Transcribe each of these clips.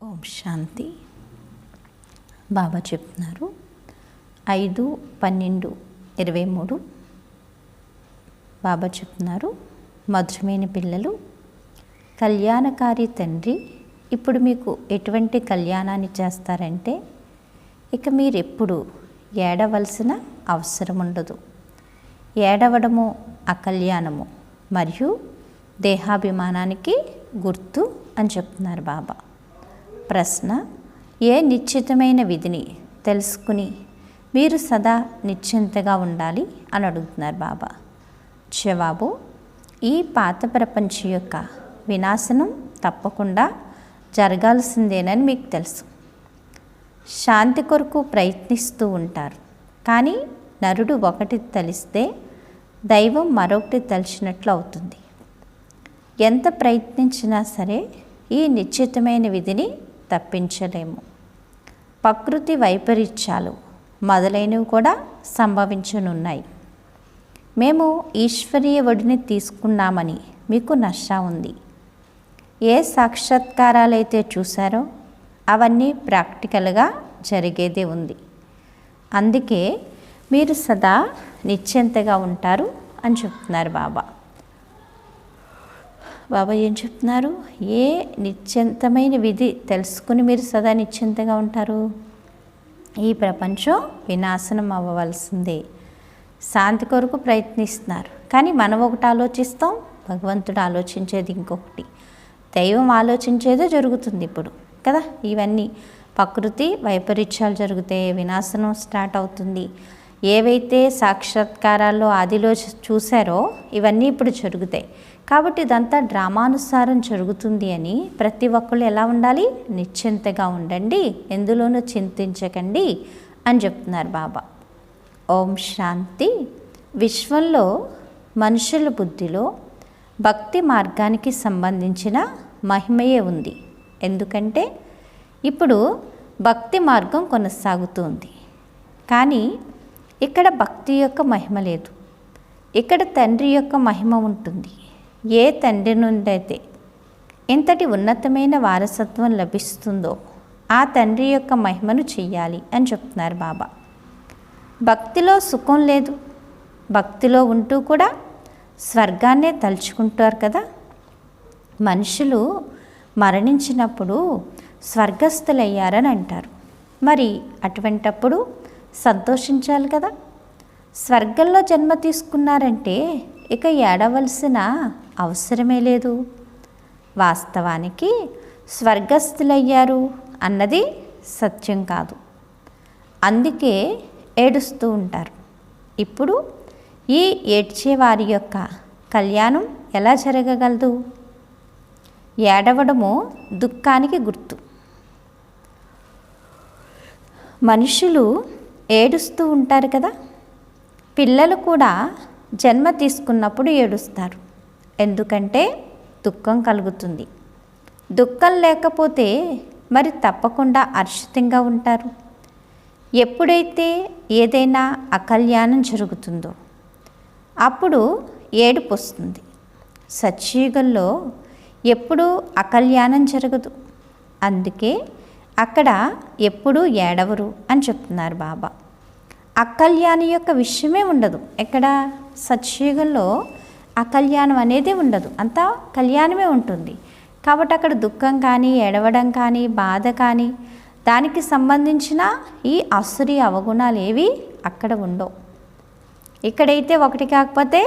ఓం శాంతి. బాబా చెప్తున్నారు 5/12/23. బాబా చెప్తున్నారు, మధురమైన పిల్లలు, కళ్యాణకారి తండ్రి ఇప్పుడు మీకు ఎటువంటి కళ్యాణాన్ని చేస్తారంటే ఇక మీరెప్పుడు ఏడవలసిన అవసరం ఉండదు. ఏడవడము అకల్యాణము మరియు దేహాభిమానానికి గుర్తు అని చెప్తున్నారు బాబా. ప్రశ్న: ఏ నిశ్చితమైన విధిని తెలుసుకుని మీరు సదా నిశ్చింతగా ఉండాలి అని అడుగుతున్నారు బాబా. జవాబు: ఈ పాత ప్రపంచం యొక్క వినాశనం తప్పకుండా జరగాల్సిందేనని మీకు తెలుసు. శాంతి కొరకు ప్రయత్నిస్తూ ఉంటారు, కానీ నరుడు ఒకటి తలిస్తే దైవం మరొకటి తలిచినట్లు అవుతుంది. ఎంత ప్రయత్నించినా సరే ఈ నిశ్చితమైన విధిని తప్పించలేము. ప్రకృతి వైపరీత్యాలు మొదలైనవి కూడా సంభవించనున్నాయి. మేము ఈశ్వరీయ ఒడిని తీసుకున్నామని మీకు నష ఉంది. ఏ సాక్షాత్కారాలైతే చూశారో అవన్నీ ప్రాక్టికల్గా జరిగేదే ఉంది. అందుకే మీరు సదా నిశ్చింతగా ఉంటారు అని చెప్తున్నారు బాబా. బాబా ఏం చెప్తున్నారు? ఏ నిశ్చింతమైన విధి తెలుసుకుని మీరు సదా నిశ్చింతగా ఉంటారు? ఈ ప్రపంచం వినాశనం అవ్వవలసిందే. శాంతి కొరకు ప్రయత్నిస్తున్నారు, కానీ మనం ఒకటి ఆలోచిస్తాం, భగవంతుడు ఆలోచించేది ఇంకొకటి, దైవం ఆలోచించేదే జరుగుతుంది ఇప్పుడు కదా. ఇవన్నీ ప్రకృతి వైపరీత్యాలు జరుగుతాయి, వినాశనం స్టార్ట్ అవుతుంది. ఏవైతే సాక్షాత్కారాల్లో ఆదిలో చూశారో ఇవన్నీ ఇప్పుడు జరుగుతాయి. కాబట్టి ఇదంతా డ్రామానుసారం జరుగుతుంది అని ప్రతి ఒక్కళ్ళు ఎలా ఉండాలి? నిశ్చింతగా ఉండండి, ఎందులోనూ చింతించకండి అని చెప్తున్నారు బాబా. ఓం శాంతి. విశ్వంలో మనుషుల బుద్ధిలో భక్తి మార్గానికి సంబంధించిన మహిమయే ఉంది. ఎందుకంటే ఇప్పుడు భక్తి మార్గం కొనసాగుతుంది, కానీ ఇక్కడ భక్తి యొక్క మహిమ లేదు. ఇక్కడ తండ్రి యొక్క మహిమ ఉంటుంది. ఏ తండ్రి నుండి అయితే ఇంతటి ఉన్నతమైన వారసత్వం లభిస్తుందో ఆ తండ్రి యొక్క మహిమను చెయ్యాలి అని చెప్తున్నారు బాబా. భక్తిలో సుఖం లేదు, భక్తిలో ఉంటూ కూడా స్వర్గాన్నే తలుచుకుంటారు కదా. మనుషులు మరణించినప్పుడు స్వర్గస్థులయ్యారని అంటారు. మరి అటువంటప్పుడు సంతోషించాలి కదా. స్వర్గంలో జన్మ తీసుకున్నారంటే ఇక ఏడవలసిన అవసరమే లేదు. వాస్తవానికి స్వర్గస్థులయ్యారు అన్నది సత్యం కాదు, అందుకే ఏడుస్తూ ఉంటారు. ఇప్పుడు ఈ ఏడ్చే వారి యొక్క కళ్యాణం ఎలా జరగగలదు? ఏడవడము దుఃఖానికి గుర్తు. మనుషులు ఏడుస్తూ ఉంటారు కదా. పిల్లలు కూడా జన్మ తీసుకున్నప్పుడు ఏడుస్తారు, ఎందుకంటే దుఃఖం కలుగుతుంది. దుఃఖం లేకపోతే మరి తప్పకుండా హర్షితంగా ఉంటారు. ఎప్పుడైతే ఏదైనా అకల్యాణం జరుగుతుందో అప్పుడు ఏడుపు వస్తుంది. సత్యయుగంలో ఎప్పుడూ అకల్యాణం జరగదు, అందుకే అక్కడ ఎప్పుడూ ఏడవరు అని చెప్తున్నారు బాబా. అకల్యాణం యొక్క విషయమే ఉండదు. ఎక్కడ సత్యయుగంలో అకల్యాణం అనేది ఉండదు, అంతా కళ్యాణమే ఉంటుంది. కాబట్టి అక్కడ దుఃఖం కానీ, ఏడవడం కానీ, బాధ కానీ, దానికి సంబంధించిన ఈ అసురీ అవగుణాలు ఏవి అక్కడ ఉండవు. ఇక్కడైతే ఒకటి కాకపోతే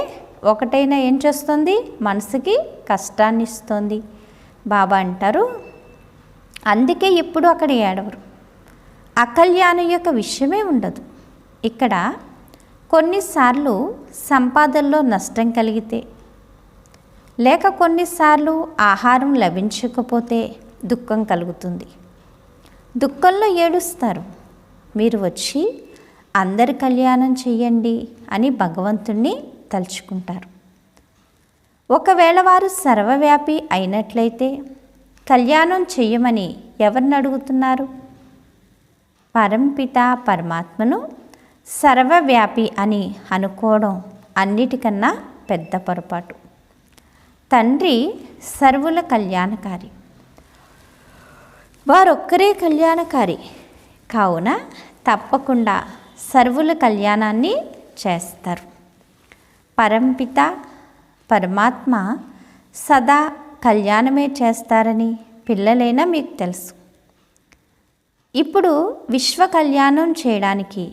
ఒకటైనా ఏం చేస్తుంది? మనసుకి కష్టాన్ని ఇస్తుంది. బాబా అంటారు, అందుకే ఇప్పుడు అక్కడ ఏడవరు. అకల్యాణం యొక్క విషయమే ఉండదు. ఇక్కడ కొన్నిసార్లు సంపాదనలో నష్టం కలిగితే, లేక కొన్నిసార్లు ఆహారం లభించకపోతే దుఃఖం కలుగుతుంది. దుఃఖంలో ఏడుస్తారు. మీరు వచ్చి అందరి కళ్యాణం చెయ్యండి అని భగవంతుణ్ణి తలుచుకుంటారు. ఒకవేళ వారు సర్వవ్యాపి అయినట్లయితే కళ్యాణం చెయ్యమని ఎవరిని అడుగుతున్నారు? పరంపిత పరమాత్మను సర్వవ్యాపి అని అనుకోవడం అన్నిటికన్నా పెద్ద పొరపాటు. తండ్రి సర్వుల కళ్యాణకారి. వారొక్కరే కళ్యాణకారి కావున తప్పకుండా సర్వుల కళ్యాణాన్ని చేస్తారు. పరంపిత పరమాత్మ సదా కళ్యాణమే చేస్తారని పిల్లలైనా మీకు తెలుసు. ఇప్పుడు విశ్వ కళ్యాణం చేయడానికి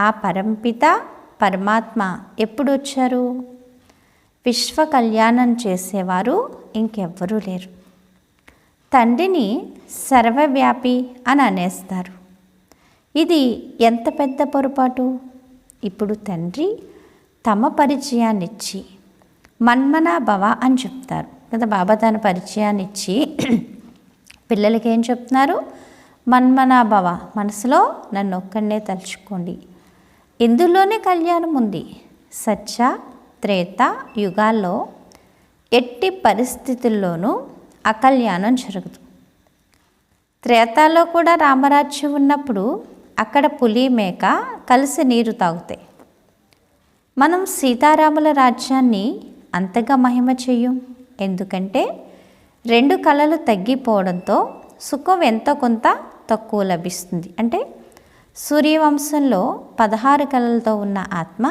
ఆ పరంపిత పరమాత్మ ఎప్పుడు వచ్చారు? విశ్వ కళ్యాణం చేసేవారు ఇంకెవ్వరూ లేరు. తండ్రిని సర్వవ్యాపి అని అనేస్తారు. ఇది ఎంత పెద్ద పొరపాటు. ఇప్పుడు తండ్రి తమ పరిచయాన్ని ఇచ్చి మన్మనా భవ అని చెప్తారు కదా. బాబా తన పరిచయాన్ని ఇచ్చి పిల్లలకి ఏం చెప్తున్నారు? మన్మనా భవ, మనసులో నన్ను ఒక్కడనే తలుచుకోండి. ఇందులోనే కళ్యాణం ఉంది. సత్య త్రేత యుగాల్లో ఎట్టి పరిస్థితుల్లోనూ అకల్యాణం జరగదు. త్రేతాలో కూడా రామరాజ్యం ఉన్నప్పుడు అక్కడ పులి మేక కలిసి నీరు తాగుతాయి. మనం సీతారాముల రాజ్యాన్ని అంతగా మహిమ చెయ్యం. ఎందుకంటే 2 కళలు తగ్గిపోవడంతో సుఖం ఎంతో కొంత తక్కువ లభిస్తుంది. అంటే సూర్యవంశంలో 16 కళలతో ఉన్న ఆత్మ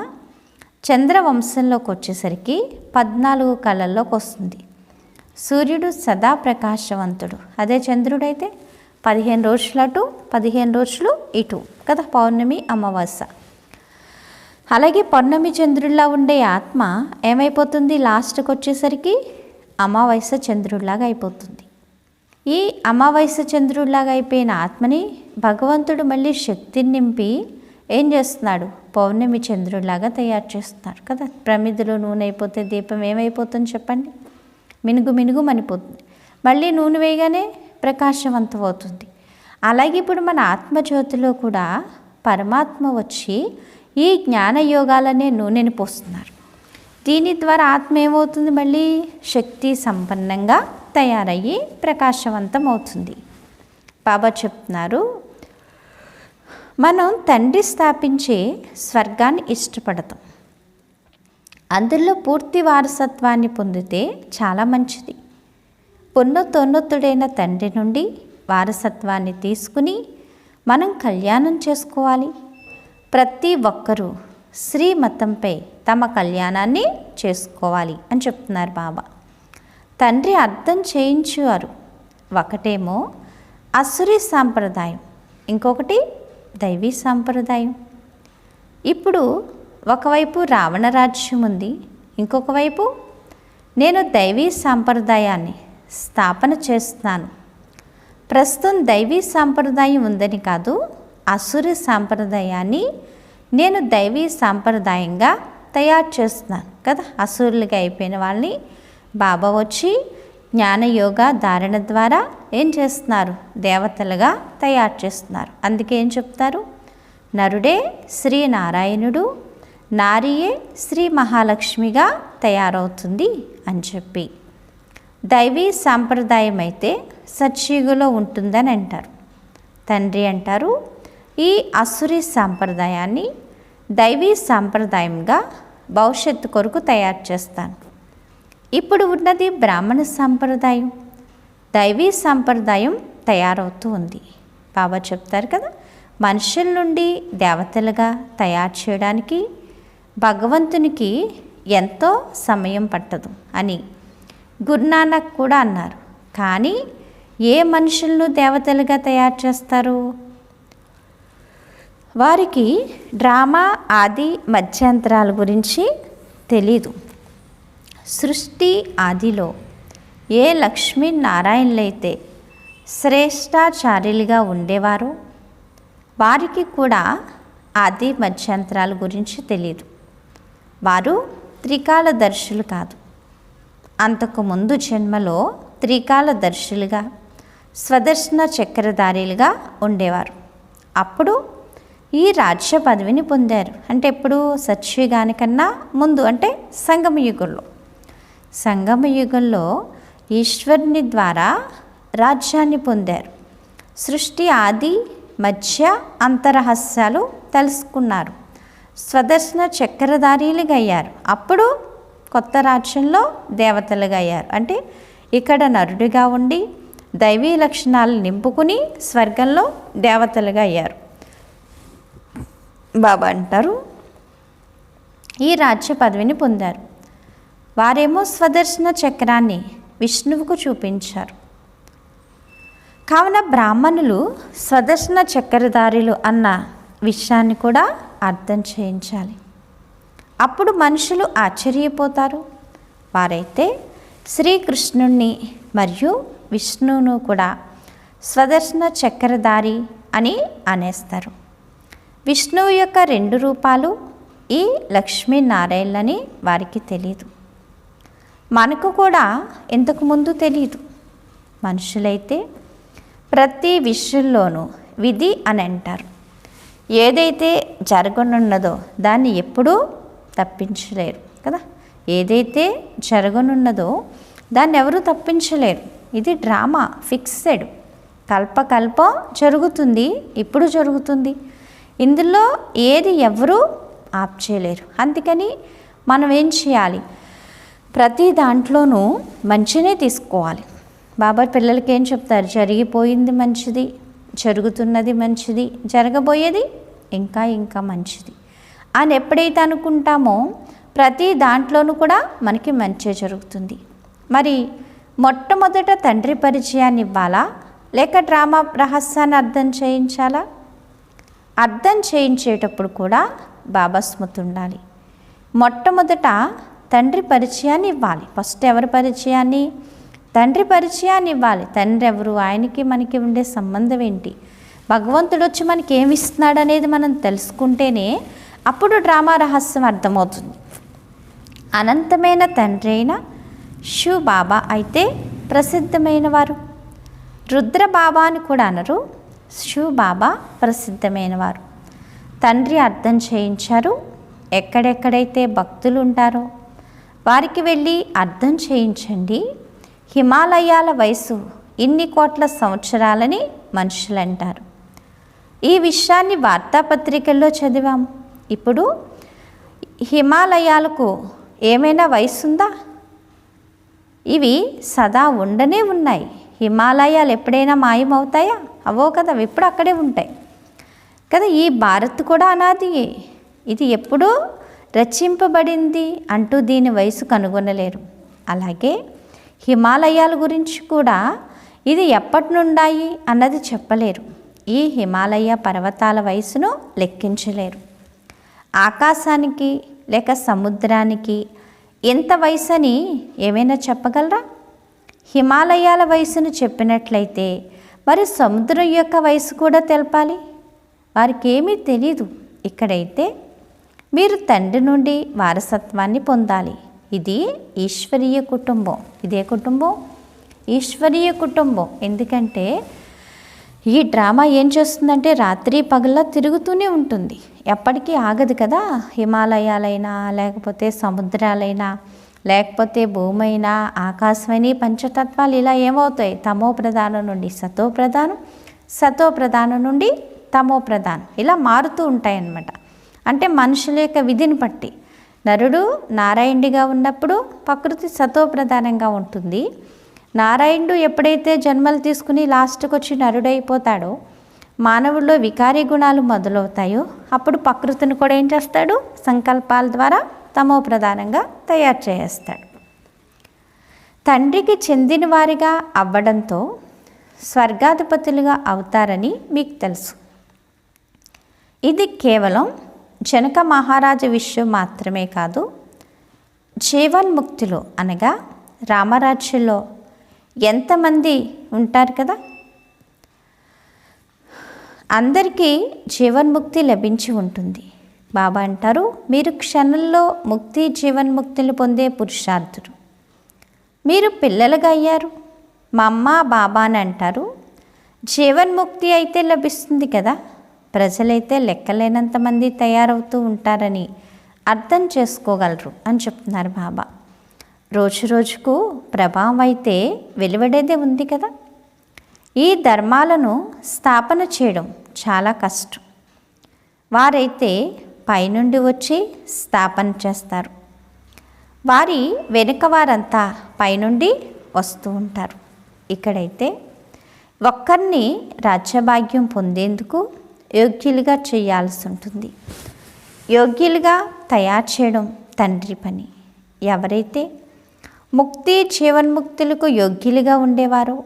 చంద్రవంశంలోకి వచ్చేసరికి 14 కళల్లోకి వస్తుంది. సూర్యుడు సదా ప్రకాశవంతుడు. అదే చంద్రుడైతే 15 రోజులు అటు 15 రోజులు ఇటు కదా, పౌర్ణమి అమావాస్య. అలాగే పౌర్ణమి చంద్రుడిలా ఉండే ఆత్మ ఏమైపోతుంది? లాస్ట్కి వచ్చేసరికి అమావాస్య చంద్రుడిలాగా అయిపోతుంది. ఈ అమావాస్య చంద్రుడిలాగా అయిపోయిన ఆత్మని భగవంతుడు మళ్ళీ శక్తిని నింపి ఏం చేస్తున్నాడు? పౌర్ణమి చంద్రుడిలాగా తయారు చేస్తున్నారు కదా. ప్రమిదలో నూనె అయిపోతే దీపం ఏమైపోతుంది చెప్పండి? మినుగు మినుగు మనిపోతుంది. మళ్ళీ నూనె వేయగానే ప్రకాశవంతం అవుతుంది. అలాగే ఇప్పుడు మన ఆత్మజ్యోతిలో కూడా పరమాత్మ వచ్చి ఈ జ్ఞానయోగాలనే నూనెని పోస్తున్నారు. దీని ద్వారా ఆత్మ ఏమవుతుంది? మళ్ళీ శక్తి సంపన్నంగా తయారయ్యి ప్రకాశవంతం అవుతుంది. బాబా చెప్తున్నారు, మనం తండ్రి స్థాపించే స్వర్గాన్ని ఇష్టపడతాం. అందులో పూర్తి వారసత్వాన్ని పొందితే చాలా మంచిది. పున్నతోన్నతుడైన తండ్రి నుండి వారసత్వాన్ని తీసుకుని మనం కళ్యాణం చేసుకోవాలి. ప్రతి ఒక్కరూ శ్రీమతంపై తమ కళ్యాణాన్ని చేసుకోవాలి అని చెప్తున్నారు బాబా. తండ్రి అర్థం చేయించారు. ఒకటేమో అసురీ సాంప్రదాయం, ఇంకొకటి దైవీ సాంప్రదాయం. ఇప్పుడు ఒకవైపు రావణ రాజ్యం ఉంది, ఇంకొక వైపు నేను దైవీ సాంప్రదాయాన్ని స్థాపన చేస్తున్నాను. ప్రస్తుతం దైవీ సాంప్రదాయం ఉందని కాదు, అసురీ సాంప్రదాయాన్ని నేను దైవీ సాంప్రదాయంగా తయారు చేస్తున్నాను కదా. అసురులుగా అయిపోయిన వాళ్ళని బాబా వచ్చి జ్ఞానయోగ ధారణ ద్వారా ఏం చేస్తున్నారు? దేవతలుగా తయారు చేస్తున్నారు. అందుకే ఏం చెప్తారు? నరుడే శ్రీనారాయణుడు, నారియే శ్రీ మహాలక్ష్మిగా తయారవుతుంది అని చెప్పి. దైవీ సాంప్రదాయం అయితే సత్యుగంలో ఉంటుందని అంటారు. తండ్రి అంటారు, ఈ అసురీ సాంప్రదాయాన్ని దైవీ సాంప్రదాయంగా భవిష్యత్తు కొరకు తయారు చేస్తాను. ఇప్పుడు ఉన్నది బ్రాహ్మణ సాంప్రదాయం, దైవీ సాంప్రదాయం తయారవుతూ ఉంది. బాబా చెప్తారు కదా, మనుషుల నుండి దేవతలుగా తయారు చేయడానికి భగవంతునికి ఎంతో సమయం పట్టదు అని గురునానక్ కూడా అన్నారు. కానీ ఏ మనుషులను దేవతలుగా తయారు చేస్తారు? వారికి డ్రామా ఆది మధ్యాంతరాల గురించి తెలీదు. సృష్టి ఆదిలో ఏ లక్ష్మీనారాయణులైతే శ్రేష్టాచార్యులుగా ఉండేవారో వారికి కూడా ఆది మధ్యాంతరాల గురించి తెలియదు. వారు త్రికాలదర్శులు కాదు. అంతకుముందు జన్మలో త్రికాలదర్శులుగా స్వదర్శన చక్రధారీలుగా ఉండేవారు. అప్పుడు ఈ రాజ్య పదవిని పొందారు. అంటే ఎప్పుడు? సత్యుగానికన్నా ముందు, అంటే సంగమయుగంలో. సంగమయుగంలో ఈశ్వరుని ద్వారా రాజ్యాన్ని పొందారు. సృష్టి ఆది మధ్య అంతరహస్యాలు తెలుసుకున్నారు. స్వదర్శన చక్రధారీలుగా అయ్యారు. అప్పుడు కొత్త రాజ్యంలో దేవతలుగా అయ్యారు. అంటే ఇక్కడ నరుడిగా ఉండి దైవీ లక్షణాలు నింపుకుని స్వర్గంలో దేవతలుగా అయ్యారు. బాబా అంటారు ఈ రాజ్య పదవిని పొందారు. వారేమో స్వదర్శన చక్రాన్ని విష్ణువుకు చూపించారు. కావున బ్రాహ్మణులు స్వదర్శన చక్రధారులు అన్న విషయాన్ని కూడా అర్థం చేయించాలి. అప్పుడు మనుషులు ఆశ్చర్యపోతారు. వారైతే శ్రీకృష్ణుణ్ణి మరియు విష్ణువును కూడా స్వదర్శన చక్రధారి అని అనేస్తారు. విష్ణువు యొక్క 2 రూపాలు ఈ లక్ష్మీనారాయణులని వారికి తెలియదు. మనకు కూడా ఇంతకుముందు తెలియదు. మనుషులైతే ప్రతి విషయంలోనూ విధి అని అంటారు. ఏదైతే జరగనున్నదో దాన్ని ఎప్పుడూ తప్పించలేరు కదా. ఏదైతే జరగనున్నదో దాన్ని ఎవరూ తప్పించలేరు. ఇది డ్రామా, ఫిక్సెడ్, కల్పకల్పం జరుగుతుంది, ఇప్పుడు జరుగుతుంది. ఇందులో ఏది ఎవరూ ఆప్ చేయలేరు. అందుకని మనం ఏం చేయాలి, ప్రతి దాంట్లోనూ మంచినే తీసుకోవాలి. బాబా పిల్లలకి ఏం చెప్తారు, జరిగిపోయింది మంచిది, జరుగుతున్నది మంచిది, జరగబోయేది ఇంకా ఇంకా మంచిది అని ఎప్పుడైతే అనుకుంటామో ప్రతి దాంట్లోనూ కూడా మనకి మంచి జరుగుతుంది. మరి మొట్టమొదట తండ్రి పరిచయాన్ని ఇవ్వాలా లేక డ్రామా రహస్యాన్ని అర్థం చేయించాలా? అర్థం చేయించేటప్పుడు కూడా బాబా స్మృతి ఉండాలి. మొట్టమొదట తండ్రి పరిచయాన్ని ఇవ్వాలి. ఫస్ట్ ఎవరి పరిచయాన్ని? తండ్రి పరిచయాన్ని ఇవ్వాలి. తండ్రి ఎవరు, ఆయనకి మనకి ఉండే సంబంధం ఏంటి, భగవంతుడు వచ్చి మనకి ఏమి ఇస్తున్నాడు అనేది మనం తెలుసుకుంటేనే అప్పుడు డ్రామా రహస్యం అర్థమవుతుంది. అనంతమైన తండ్రి అయిన శివ్ బాబా అయితే ప్రసిద్ధమైన వారు. రుద్ర బాబా అని కూడా అనరు, శివ్ బాబా ప్రసిద్ధమైన వారు. తండ్రి అర్థం చేయించారు. ఎక్కడెక్కడైతే భక్తులు ఉంటారో వారికి వెళ్ళి అర్థం చేయించండి. హిమాలయాల వయసు ఇన్ని కోట్ల సంవత్సరాలని మనుషులు అంటారు. ఈ విషయాన్ని వార్తాపత్రికల్లో చదివాము. ఇప్పుడు హిమాలయాలకు ఏమైనా వయసు ఉందా? ఇవి సదా ఉండనే ఉన్నాయి. హిమాలయాలు ఎప్పుడైనా మాయమవుతాయా? అవో కదా, ఎప్పుడు అక్కడే ఉంటాయి కదా. ఈ భారత్ కూడా అనాదియే. ఇది ఎప్పుడూ రచింపబడింది అంటూ దీని వయసు కనుగొనలేరు. అలాగే హిమాలయాల గురించి కూడా ఇది ఎప్పటి నుండాయి అన్నది చెప్పలేరు. ఈ హిమాలయ పర్వతాల వయసును లెక్కించలేరు. ఆకాశానికి లేక సముద్రానికి ఎంత వయసు అని ఏమైనా చెప్పగలరా? హిమాలయాల వయసును చెప్పినట్లయితే మరి సముద్రం యొక్క వయసు కూడా తెలపాలి. వారికి ఏమీ తెలీదు. ఇక్కడైతే మీరు తండ్రి నుండి వారసత్వాన్ని పొందాలి. ఇది ఈశ్వరీయ కుటుంబం. ఇదే కుటుంబం ఈశ్వరీయ కుటుంబం. ఎందుకంటే ఈ డ్రామా ఏం చేస్తుందంటే రాత్రి పగల్లా తిరుగుతూనే ఉంటుంది, ఎప్పటికీ ఆగదు కదా. హిమాలయాలైనా లేకపోతే సముద్రాలైనా లేకపోతే భూమి అయినా ఆకాశమైనా పంచతత్వాలు ఇలా ఏమవుతాయి, తమో ప్రధానం నుండి సతో ప్రధానం, సతో ప్రధానం నుండి తమో ప్రధానం ఇలా మారుతూ ఉంటాయన్నమాట. అంటే మనుషుల యొక్క విధిని బట్టి నరుడు నారాయణుడిగా ఉన్నప్పుడు ప్రకృతి సతో ప్రధానంగా ఉంటుంది. నారాయణుడు ఎప్పుడైతే జన్మలు తీసుకుని లాస్ట్కి వచ్చి నరుడైపోతాడో, మానవుల్లో వికారీ గుణాలు మొదలవుతాయో అప్పుడు ప్రకృతిని కూడా ఏం చేస్తాడు, సంకల్పాల ద్వారా తమో ప్రధానంగా తయారు చేస్తాడు. తండ్రికి చెందిన వారిగా అవ్వడంతో స్వర్గాధిపతులుగా అవుతారని మీకు తెలుసు. ఇది కేవలం జనక మహారాజు విషయం మాత్రమే కాదు. జీవన్ముక్తులు అనగా రామరాజ్యంలో ఎంతమంది ఉంటారు కదా, అందరికీ జీవన్ముక్తి లభించి ఉంటుంది. బాబా అంటారు, మీరు క్షణంలో ముక్తి జీవన్ముక్తులు పొందే పురుషార్థులు. మీరు పిల్లలుగా అయ్యారు, మా అమ్మ బాబా అని అంటారు. జీవన్ముక్తి అయితే లభిస్తుంది కదా. ప్రజలైతే లెక్కలేనంతమంది తయారవుతూ ఉంటారని అర్థం చేసుకోగలరు అని చెప్తున్నారు బాబా. రోజు రోజుకు ప్రభావం అయితే వెలువడేదే ఉంది కదా. ఈ ధర్మాలను స్థాపన చేయడం చాలా కష్టం. వారైతే పైనుండి వచ్చి స్థాపన చేస్తారు. వారి వెనుక వారంతా పైనుండి వస్తూ ఉంటారు. ఇక్కడైతే ఒక్కరిని రాజ్యభాగ్యం పొందేందుకు యోగ్యులుగా చేయాల్సి ఉంటుంది. యోగ్యులుగా తయారు చేయడం తండ్రి పని. ఎవరైతే ముక్తి జీవన్ముక్తులకు యోగ్యులుగా ఉండేవారో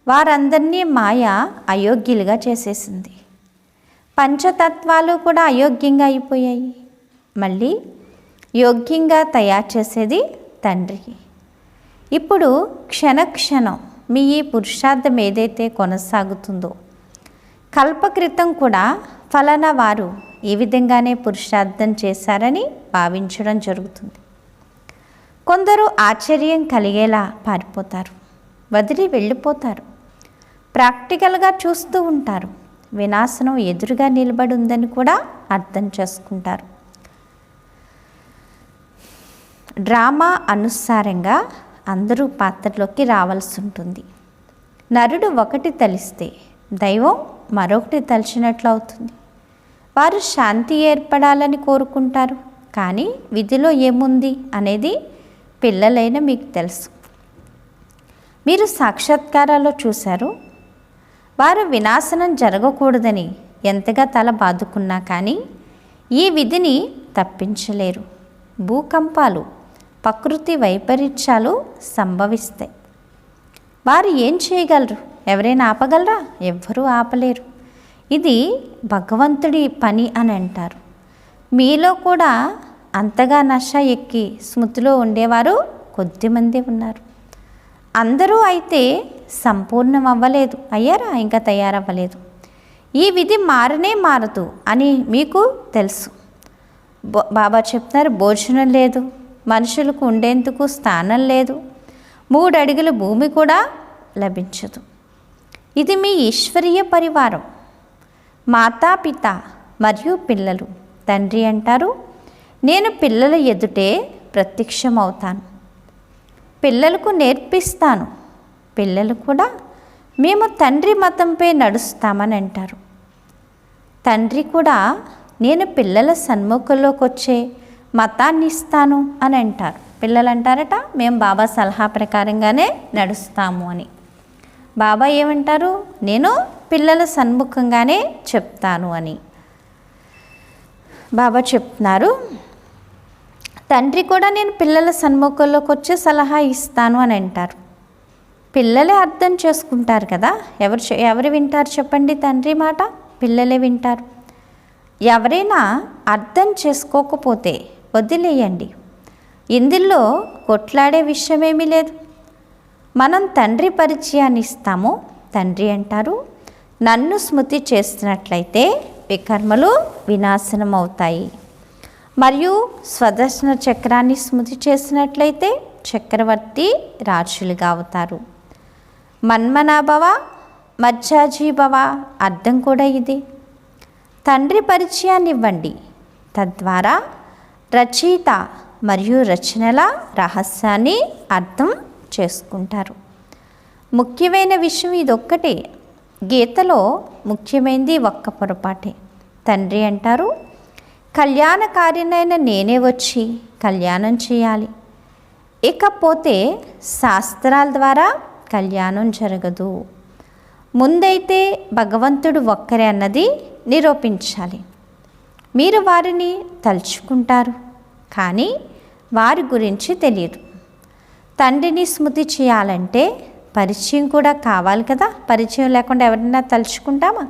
వారందరినీ మాయ అయోగ్యులుగా చేసేసింది. పంచతత్వాలు కూడా అయోగ్యంగా అయిపోయాయి. మళ్ళీ యోగ్యంగా తయారు చేసేది తండ్రి. ఇప్పుడు క్షణక్షణం మీ ఈ పురుషార్థం ఏదైతే కొనసాగుతుందో, కల్పక్రితం కూడా ఫలానా వారు ఈ విధంగానే పురుషార్థం చేశారని భావించడం జరుగుతుంది. కొందరు ఆశ్చర్యం కలిగేలా పారిపోతారు, వదిలి వెళ్ళిపోతారు. ప్రాక్టికల్గా చూస్తూ ఉంటారు. వినాశనం ఎదురుగా నిలబడి ఉందని కూడా అర్థం చేసుకుంటారు. డ్రామా అనుసారంగా అందరూ పాత్రలోకి రావాల్సి ఉంటుంది. నరుడు ఒకటి తలిస్తే దైవం మరొకటి తలిచినట్లు అవుతుంది. వారు శాంతి ఏర్పడాలని కోరుకుంటారు, కానీ విధిలో ఏముంది అనేది పిల్లలైన మీకు తెలుసు. మీరు సాక్షాత్కారాల్లో చూశారు. వారు వినాశనం జరగకూడదని ఎంతగా తల బాదుకున్నా కానీ ఈ విధిని తప్పించలేరు. భూకంపాలు, ప్రకృతి వైపరీత్యాలు సంభవిస్తాయి. వారు ఏం చేయగలరు? ఎవరైనా ఆపగలరా? ఎవ్వరూ ఆపలేరు. ఇది భగవంతుడి పని అని అంటారు. మీలో కూడా అంతగా నష ఎక్కి స్మృతిలో ఉండేవారు కొద్దిమంది ఉన్నారు. అందరూ అయితే సంపూర్ణం అవ్వలేదు, అయ్యారా? ఇంకా తయారవ్వలేదు. ఈ విధి మారనే మారదు అని మీకు తెలుసు. బాబా చెప్తున్నారు, భోజనం లేదు, మనుషులకు ఉండేందుకు స్థానం లేదు, 3 అడుగుల భూమి కూడా లభించదు. ఇది మీ ఈశ్వరీయ పరివారం, మాతాపిత మరియు పిల్లలు. తండ్రి అంటారు, నేను పిల్లల ఎదుటే ప్రత్యక్షమవుతాను, పిల్లలకు నేర్పిస్తాను. పిల్లలు కూడా మేము తండ్రి మతంపై నడుస్తామని అంటారు. తండ్రి కూడా నేను పిల్లల సన్ముఖంలోకి వచ్చే మతాన్ని ఇస్తాను అని అంటారు. పిల్లలు అంటారట, మేము బాబా సలహా ప్రకారంగానే నడుస్తాము అని. బాబా ఏమంటారు? నేను పిల్లల సన్ముఖంగానే చెప్తాను అని బాబా చెప్తున్నారు. తండ్రి కూడా నేను పిల్లల సన్ముఖంలోకి వచ్చే సలహా ఇస్తాను అని అంటారు. పిల్లలే అర్థం చేసుకుంటారు కదా. ఎవరు వింటారు చెప్పండి? తండ్రి మాట పిల్లలే వింటారు. ఎవరైనా అర్థం చేసుకోకపోతే వదిలేయండి. ఇందులో కొట్లాడే విషయమేమీ లేదు. మనం తండ్రి పరిచయాన్ని ఇస్తాము. తండ్రి అంటారు, నన్ను స్మృతి చేస్తున్నట్లయితే వికర్మలు వినాశనం అవుతాయి, మరియు స్వదర్శన చక్రాన్ని స్మృతి చేసినట్లయితే చక్రవర్తి రాజులుగా అవుతారు. మన్మనాభవ మజ్జాజీభవ అర్థం కూడా ఇది. తండ్రి పరిచయాన్ని ఇవ్వండి, తద్వారా రచయిత మరియు రచనల రహస్యాన్ని అర్థం చేసుకుంటారు. ముఖ్యమైన విషయం ఇదొక్కటే. గీతలో ముఖ్యమైనది ఒక్క పొరపాటే. తండ్రి అంటారు, కళ్యాణకారినైన నేనే వచ్చి కళ్యాణం చేయాలి, ఇకపోతే శాస్త్రాల ద్వారా కళ్యాణం జరగదు. ముందైతే భగవంతుడు ఒక్కరే అన్నది నిరూపించాలి. మీరు వారిని తలుచుకుంటారు, కానీ వారి గురించి తెలియదు. తండ్రిని స్మృతి చేయాలంటే పరిచయం కూడా కావాలి కదా. పరిచయం లేకుండా ఎవరినైనా తలుచుకుంటామా?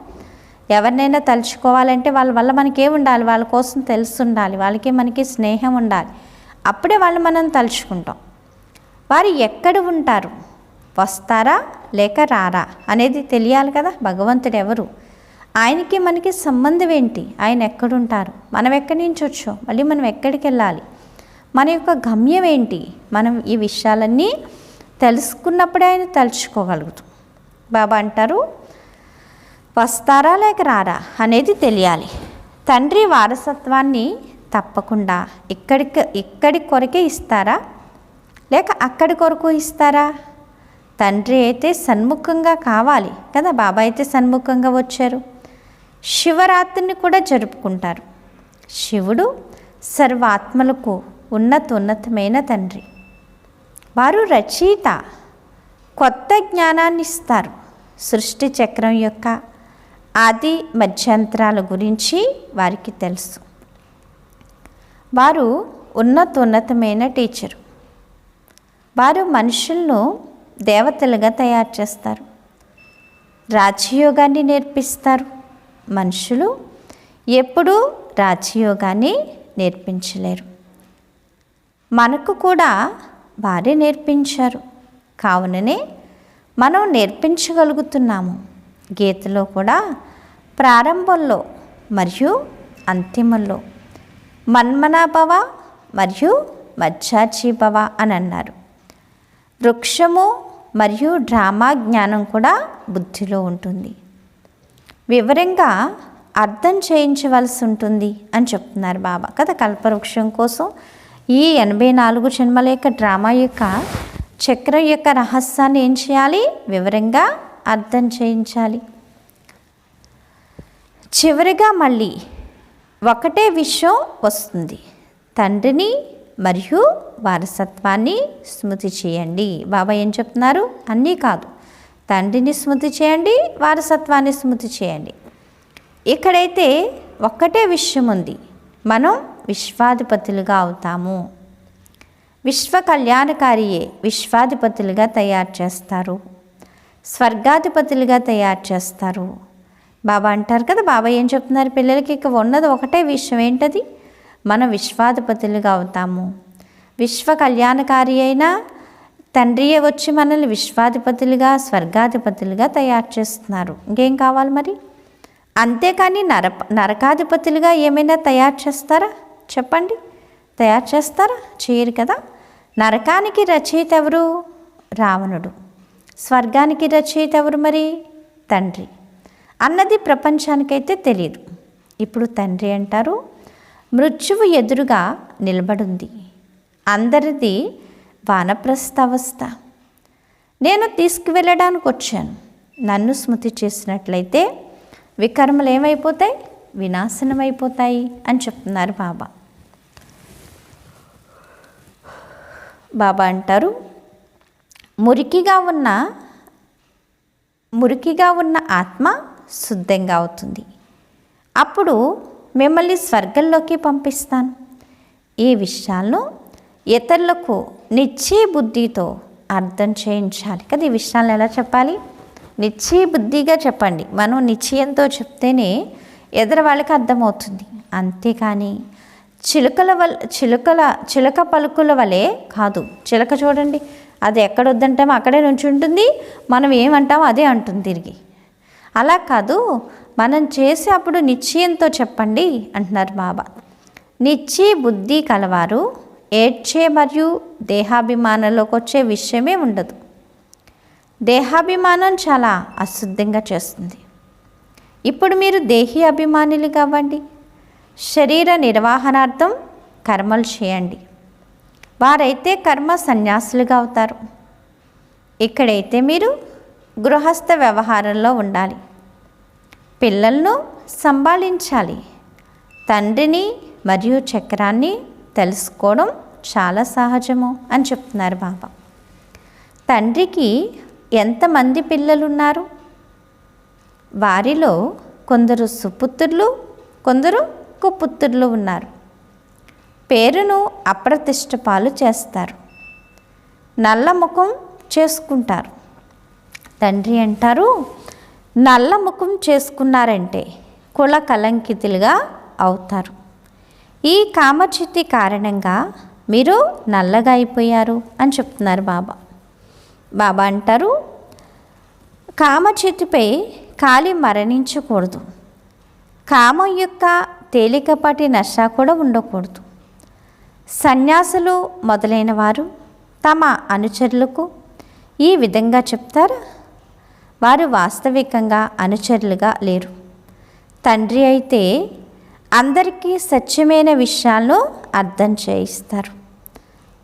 ఎవరినైనా తలుచుకోవాలంటే వాళ్ళ వల్ల మనకే ఉండాలి, వాళ్ళ కోసం తెలుసుండాలి, వాళ్ళకి మనకి స్నేహం ఉండాలి. అప్పుడే వాళ్ళు మనం తలుచుకుంటాం. వారు ఎక్కడ ఉంటారు, వస్తారా లేక రారా అనేది తెలియాలి కదా. భగవంతుడు ఎవరు, ఆయనకి మనకి సంబంధం ఏంటి, ఆయన ఎక్కడుంటారు, మనం ఎక్కడి నుంచి వచ్చాం, మళ్ళీ మనం ఎక్కడికి వెళ్ళాలి, మన యొక్క గమ్యం ఏంటి, మనం ఈ విషయాలన్నీ తెలుసుకున్నప్పుడే ఆయన తలుచుకోగలుగుతాం. బాబా అంటారు, వస్తారా లేక రారా అనేది తెలియాలి. తండ్రి వారసత్వాన్ని తప్పకుండా ఇక్కడి కొరకే ఇస్తారా లేక అక్కడి కొరకు ఇస్తారా? తండ్రి అయితే సన్ముఖంగా కావాలి కదా. బాబా అయితే సన్ముఖంగా వచ్చారు. శివరాత్రిని కూడా జరుపుకుంటారు. శివుడు సర్వాత్మలకు ఉన్నతమైన తండ్రి. వారు రచయిత, కొత్త జ్ఞానాన్ని ఇస్తారు. సృష్టి చక్రం యొక్క ఆది మధ్యంతరాల గురించి వారికి తెలుసు. వారు ఉన్నతమైన టీచరు. వారు మనుషులను దేవతలుగా తయారు చేస్తారు, రాజయోగాన్ని నేర్పిస్తారు. మనుషులు ఎప్పుడూ రాజయోగాన్ని నేర్పించలేరు. మనకు కూడా వారే నేర్పించారు, కావుననే మనం నేర్పించగలుగుతున్నాము. గీతలో కూడా ప్రారంభంలో మరియు అంతిమంలో మన్మనాభవ మరియు మజ్జాజీభవ అని అన్నారు. వృక్షము మరియు డ్రామా జ్ఞానం కూడా బుద్ధిలో ఉంటుంది. వివరంగా అర్థం చేయించవలసి ఉంటుంది అని చెప్తున్నారు బాబా కదా. కల్పవృక్షం కోసం ఈ 84 జన్మల యొక్క డ్రామా యొక్క చక్రం యొక్క రహస్యాన్ని ఏం చేయాలి? వివరంగా అర్థం చేయించాలి. చివరిగా మళ్ళీ ఒకటే విషయం వస్తుంది, తండ్రిని మరియు వారసత్వాన్ని స్మృతి చేయండి. బాబా ఏం చెప్తున్నారు? అన్నీ కాదు, తండ్రిని స్మృతి చేయండి, వారసత్వాన్ని స్మృతి చేయండి. ఇక్కడైతే ఒక్కటే విషయం ఉంది, మనం విశ్వాధిపతులుగా అవుతాము. విశ్వ కళ్యాణకారియే విశ్వాధిపతులుగా తయారు చేస్తారు, స్వర్గాధిపతులుగా తయారు చేస్తారు. బాబా అంటారు కదా, బాబా ఏం చెప్తున్నారు పిల్లలకి? ఇక ఉన్నది ఒకటే విషయం, ఏంటది? మనం విశ్వాధిపతులుగా అవుతాము. విశ్వ కళ్యాణకారి అయిన తండ్రియే వచ్చి మనల్ని విశ్వాధిపతులుగా స్వర్గాధిపతులుగా తయారు చేస్తున్నారు. ఇంకేం కావాలి మరి? అంతేకాని నరకాధిపతులుగా ఏమైనా తయారు చేస్తారా? చెప్పండి, తయారు చేస్తారా? చేయరు కదా. నరకానికి రచయిత ఎవరు? రావణుడు. స్వర్గానికి రచయిత ఎవరు మరి? తండ్రి అన్నది ప్రపంచానికైతే తెలియదు. ఇప్పుడు తండ్రి అంటారు, మృత్యువు ఎదురుగా నిలబడింది, అందరిది వానప్రస్థ అవస్థ. నేను తీసుకువెళ్ళడానికి వచ్చాను. నన్ను స్మృతి చేసినట్లయితే వికర్మలు ఏమైపోతాయి? వినాశనం అయిపోతాయి అని చెప్తున్నారు బాబా. బాబా అంటారు, మురికిగా ఉన్న ఆత్మ శుద్ధంగా అవుతుంది. అప్పుడు మిమ్మల్ని స్వర్గంలోకి పంపిస్తాను. ఈ విషయాలను ఇతరులకు నిశ్చయ బుద్ధితో అర్థం చేయించాలి కదా. ఈ విషయాలను ఎలా చెప్పాలి? నిశ్చయ బుద్ధిగా చెప్పండి. మనం నిశ్చయంతో చెప్తేనే ఎదురు వాళ్ళకి అర్థమవుతుంది. అంతేకాని చిలుక పలుకుల వలె కాదు. చిలక చూడండి, అది ఎక్కడ వద్దంటామో అక్కడే నుంచి ఉంటుంది, మనం ఏమంటామో అదే అంటుంది తిరిగి. అలా కాదు, మనం చేసే అప్పుడు నిశ్చయంతో చెప్పండి అంటున్నారు బాబా. నిశ్చయ బుద్ధి కలవారు ఏడ్చే మరియు దేహాభిమానంలోకి వచ్చే విషయమే ఉండదు. దేహాభిమానం చాలా అశుద్ధంగా చేస్తుంది. ఇప్పుడు మీరు దేహీ అభిమానులు కావండి. శరీర నిర్వహణార్థం కర్మలు చేయండి. వారైతే కర్మ సన్యాసులుగా అవుతారు. ఇక్కడైతే మీరు గృహస్థ వ్యవహారంలో ఉండాలి. పిల్లలను సంభాళించాలి. తండ్రిని మరియు చక్రాన్ని తెలుసుకోవడం చాలా సహజము అని చెప్తున్నారు బాబా. తండ్రికి ఎంతమంది పిల్లలు ఉన్నారు? వారిలో కొందరు సుపుత్రులు, కొందరు కుపుత్రులు ఉన్నారు. పేరును అప్రతిష్ట పాలు చేస్తారు, నల్ల ముఖం చేసుకుంటారు. తండ్రి అంటారు, నల్ల ముఖం చేసుకున్నారంటే కుల కలంకితులుగా అవుతారు. ఈ కామచిత్తి కారణంగా మీరు నల్లగా అయిపోయారు అని చెప్తున్నారు బాబా. బాబా అంటారు, కామచిత్తిపై కాలి మరణించకూడదు. కామం యొక్క తేలికపాటి నశ కూడా ఉండకూడదు. సన్యాసులు మొదలైన వారు తమ అనుచరులకు ఈ విధంగా చెప్తారు. వారు వాస్తవికంగా అనుచరులుగా లేరు. తండ్రి అయితే అందరికీ సత్యమైన విషయాలను అర్థం చేయిస్తారు.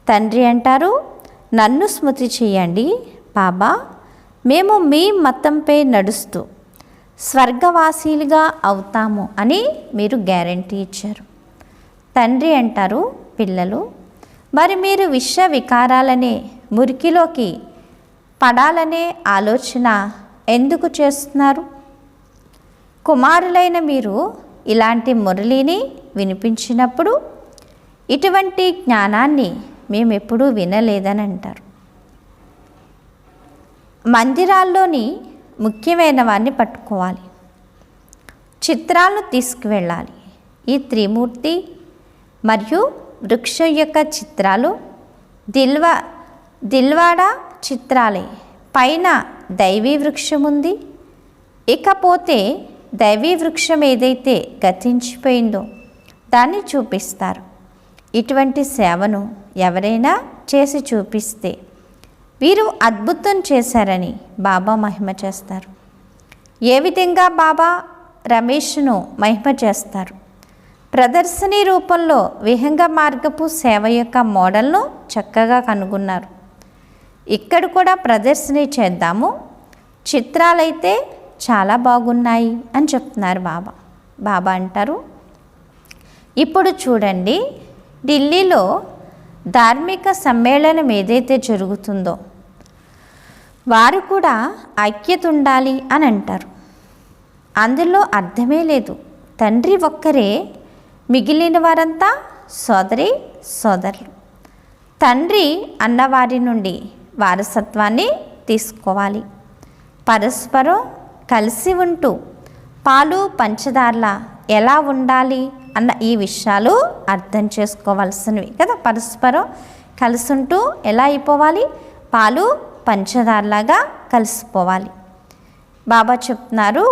తండ్రి అంటారు, నన్ను స్మృతి చేయండి బాబా, మేము మీ మతంపై నడుస్తూ స్వర్గవాసీలుగా అవుతాము అని మీరు గ్యారంటీ ఇచ్చారు. తండ్రి అంటారు, పిల్లలు మరి మీరు విష వికారాలనే మురికిలోకి పడాలనే ఆలోచన ఎందుకు చేస్తున్నారు? కుమారులైన మీరు ఇలాంటి మురళిని వినిపించినప్పుడు ఇటువంటి జ్ఞానాన్ని మేము ఎప్పుడూ వినలేదని అంటారు. మందిరాల్లోని ముఖ్యమైన వారిని పట్టుకోవాలి, చిత్రాలను తీసుకువెళ్ళాలి. ఈ త్రిమూర్తి మరియు వృక్షం యొక్క చిత్రాలు దిల్వాడా చిత్రాలే. పైన దైవీ వృక్షం ఉంది. ఇకపోతే దైవీ వృక్షం ఏదైతే గతించిపోయిందో దాన్ని చూపిస్తారు. ఇటువంటి సేవను ఎవరైనా చేసి చూపిస్తే వీరు అద్భుతం చేశారని బాబా మహిమ చేస్తారు. ఏ విధంగా బాబా రమేష్ను మహిమ చేస్తారు? ప్రదర్శనీ రూపంలో విహంగ మార్గపు సేవ యొక్క మోడల్ను చక్కగా కనుగొన్నారు. ఇక్కడ కూడా ప్రదర్శన చేద్దాము, చిత్రాలైతే చాలా బాగున్నాయి అని చెప్తున్నారు బాబా. బాబా అంటారు, ఇప్పుడు చూడండి, ఢిల్లీలో ధార్మిక సమ్మేళనం ఏదైతే జరుగుతుందో వారు కూడా ఐక్యత ఉండాలి అని అంటారు. అందులో అర్థమే లేదు. తండ్రి ఒక్కరే, మిగిలిన వారంతా సోదరి సోదరులు. తండ్రి అన్నవారి నుండి వారసత్వాన్ని తీసుకోవాలి. పరస్పరం కలిసి ఉంటూ పాలు పంచదారల ఎలా ఉండాలి అన్న ఈ విషయాలు అర్థం చేసుకోవాల్సినవి కదా. పరస్పరం కలిసి ఉంటూ ఎలా అయిపోవాలి? పాలు పంచదారలాగా కలిసిపోవాలి. బాబా చెప్తున్నారు,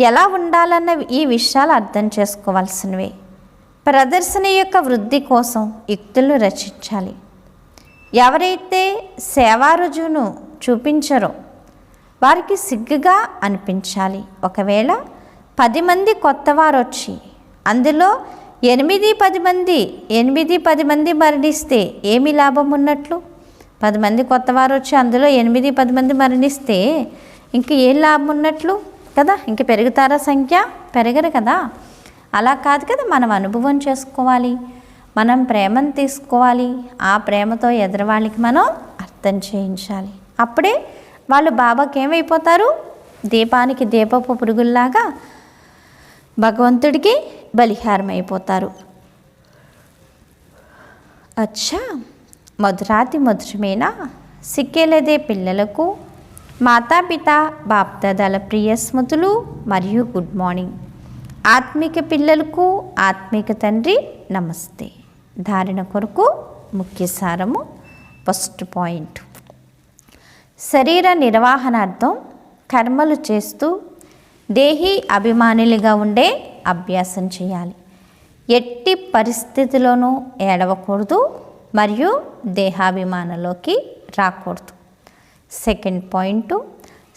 ఎలా ఉండాలన్న ఈ విషయాలు అర్థం చేసుకోవాల్సినవే. ప్రదర్శన యొక్క వృద్ధి కోసం యుక్తులు రచించాలి. ఎవరైతే సేవా రుజువును చూపించరో వారికి సిగ్గుగా అనిపించాలి. ఒకవేళ 10 మంది కొత్తవారు వచ్చి అందులో 8-10 మంది మరణిస్తే ఏమి లాభం ఉన్నట్లు? 10 మంది కొత్తవారు వచ్చి అందులో 8-10 మంది మరణిస్తే ఇంక ఏం లాభం ఉన్నట్లు కదా? ఇంక పెరుగుతారా సంఖ్య? పెరగరు కదా. అలా కాదు కదా, మనం అనుభవం చేసుకోవాలి, మనం ప్రేమను తీసుకోవాలి. ఆ ప్రేమతో ఎదురువాళ్ళకి మనం అర్థం చేయించాలి. అప్పుడే వాళ్ళు బాబాకి ఏమైపోతారు? దీపానికి దీపపు పురుగుల్లాగా భగవంతుడికి బలిహారం అయిపోతారు. అచ్చా, మధురాతి మధురమైన సిక్కేలేదే పిల్లలకు మాతాపిత బాప్దాదాల ప్రియ స్మృతులు మరియు గుడ్ మార్నింగ్. ఆత్మిక పిల్లలకు ఆత్మిక తండ్రి నమస్తే. ధారణ కొరకు ముఖ్య సారము. ఫస్ట్ పాయింట్, శరీర నిర్వహణార్థం కర్మలు చేస్తూ దేహీ అభిమానులుగా ఉండే అభ్యాసం చేయాలి. ఎట్టి పరిస్థితిలోనూ ఏడవకూడదు మరియు దేహాభిమానంలోకి రాకూడదు. సెకండ్ పాయింట్,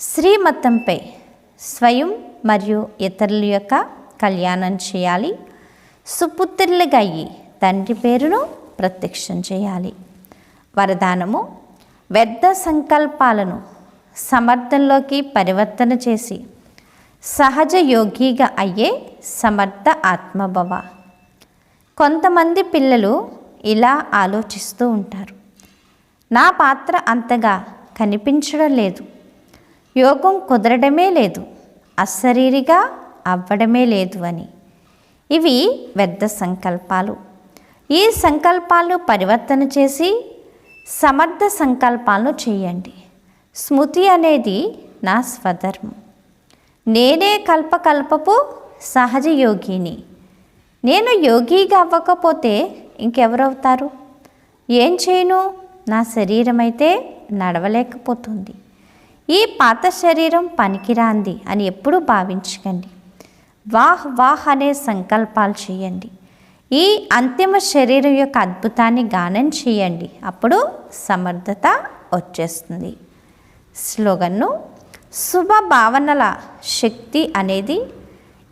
శ్రీమతంపై స్వయం మరియు ఇతరుల యొక్క కళ్యాణం చేయాలి. సుపుత్రులుగా అయ్యి తండ్రి పేరును ప్రత్యక్షం చేయాలి. వరదానము, వ్యర్థ సంకల్పాలను సమర్థంలోకి పరివర్తన చేసి సహజ యోగిగా అయ్యే సమర్థ ఆత్మభవ. కొంతమంది పిల్లలు ఇలా ఆలోచిస్తూ ఉంటారు, నా పాత్ర అంతగా కనిపించడం లేదు, యోగం కుదరడమే లేదు, అశరీరిగా అవ్వడమే లేదు అని. ఇవి వ్యర్థ సంకల్పాలు. ఈ సంకల్పాలను పరివర్తన చేసి సమర్థ సంకల్పాలను చేయండి. స్మృతి అనేది నా స్వధర్మం. నేనే కల్పకల్పపు సహజ యోగిని. నేను యోగిగా అవ్వకపోతే ఇంకెవరవుతారు? ఏం చేయను? నా శరీరం అయితే నడవలేకపోతుంది. ఈ పాత శరీరం పనికిరాంది అని ఎప్పుడూ భావించకండి. వాహ్ వాహ్ అనే సంకల్పాలు చేయండి. ఈ అంతిమ శరీరం యొక్క అద్భుతాన్ని గానం చేయండి. అప్పుడు సమర్థత వచ్చేస్తుంది. స్లోగన్ను, శుభ భావనల శక్తి అనేది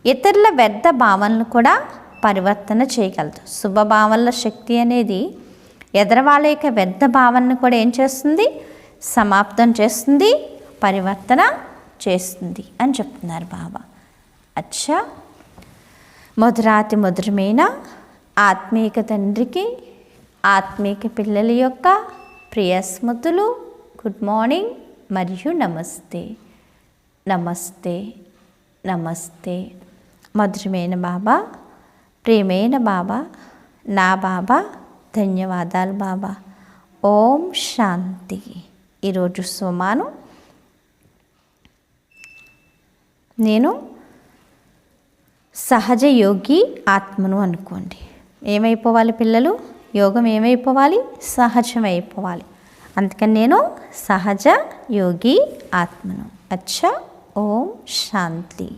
ఇతరుల వ్యర్థ భావనలు కూడా పరివర్తన చేయగలదు. శుభ భావనల శక్తి అనేది ఎదరవాళ్ళ యొక్క వ్యర్థ భావనను కూడా ఏం చేస్తుంది? సమాప్తం చేస్తుంది, పరివర్తన చేస్తుంది అని చెప్తున్నారు బాబా. అచ్చా, మధురాతి మధురమైన ఆత్మీక తండ్రికి ఆత్మీక పిల్లల యొక్క ప్రియ స్మృతులు, గుడ్ మార్నింగ్ మరియు నమస్తే. నమస్తే నమస్తే. మధురమైన బాబా, ప్రియమైన బాబా, నా బాబా, ధన్యవాదాలు బాబా. ఓం శాంతి. ఈరోజు సోమాను. నేను సహజ యోగి ఆత్మను అనుకోండి. ఏమైపోవాలి పిల్లలు? యోగం ఏమైపోవాలి? సహజమైపోవాలి. అందుకని నేను సహజ యోగి ఆత్మను. అచ్చా. ఓం శాంతి.